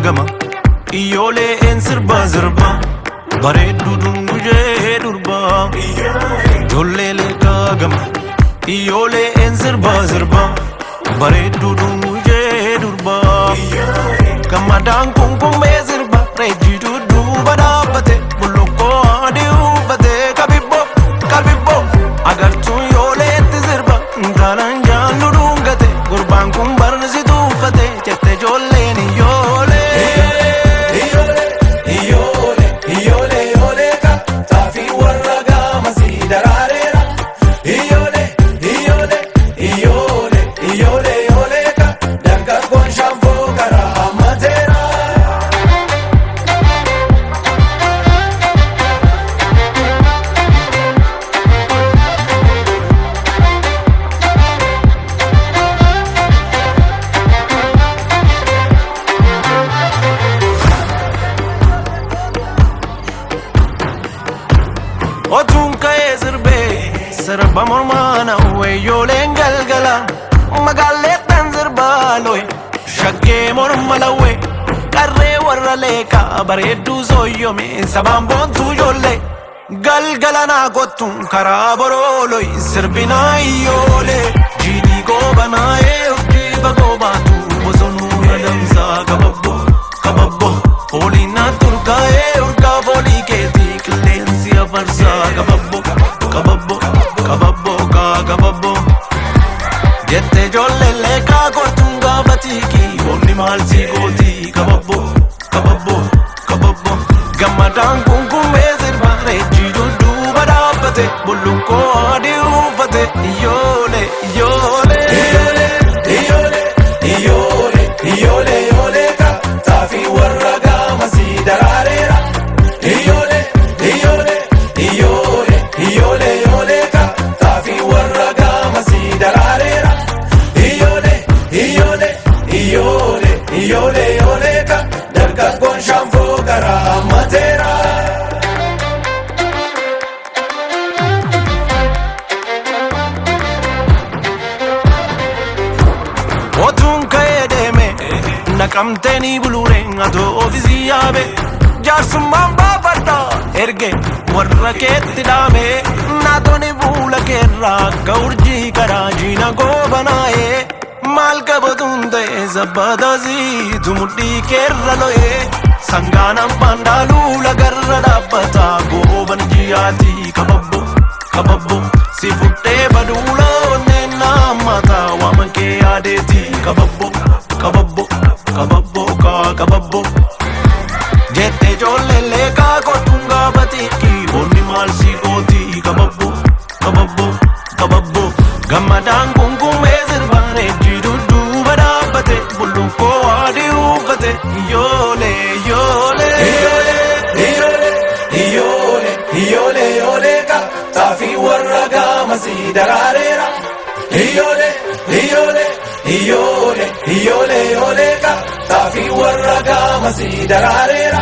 gama ijoollee een sirba bareedduu dungujee durba ijoollee leekaa gama ijoollee een sirba bareedduu dungujee durba gammadaan kunkummee sirba reejjituu duuba dhaabbate bullukkoo adii uffate kabibbo agartuun yooleetti sirba intaalaan jaallu dhungate gurbaan kun barsituu uffate jette ijoolleen ijoollee Otun ka'ee sirbee sirba mormaana ijoolleen galgala magaalleettan sirbaa loye shaggee morma lawwee qarree warra leekaa bareedduu sooyyome sabaan boontuu ijoollee galgala naa kottuun karaa borooloy sirbinaa ijoollee jiidhii goobanaa'ee urjiifa goobaatu bosonuu adamsaa kababbo fooliin naa turkaa'ee urgaa foolii keetii qilleensi afarsaa kababbo jette ijoollee leekaa kortuun gaafatiki onni maal sii gootii kababbo gammadaan kunkummee sirba reejjituu duuba dhaabbate bullukkoo adii uffate ijoollee ka taafii warra gaamasii daraareera ijoollee ka taafii warra gaamasii daraareera ijoollee ka dargaggoon shaanfoo garaa mateera. Otuun ka'ee deeme naqamteenii buluureen atoo ofiisii yaabe jaarsummaan baafadha erge warra keetti dhaame naatonni fuula keerraa akka urjii karaa jiina goobanaa'ee maal qabatuun ta'e sabbataasiitu mudhii keerra lo'ee sangaan abbaan dhaaluu lagarra dhaabbataa gooban jiyaatii kababbo si fudhee baduula onneen naammataa waama kee yaadeetii kababbo jette ijoollee leekaa kottuun gaafatiki onni maal sii gootii kababbo gammadaan kunkummee sirba reejjituu duuba dhaabbate bullukkoo adii uffate ijoollee ka taafii warra gaamasii daraareera ijoollee ka taafii warra gaamasii daraareera.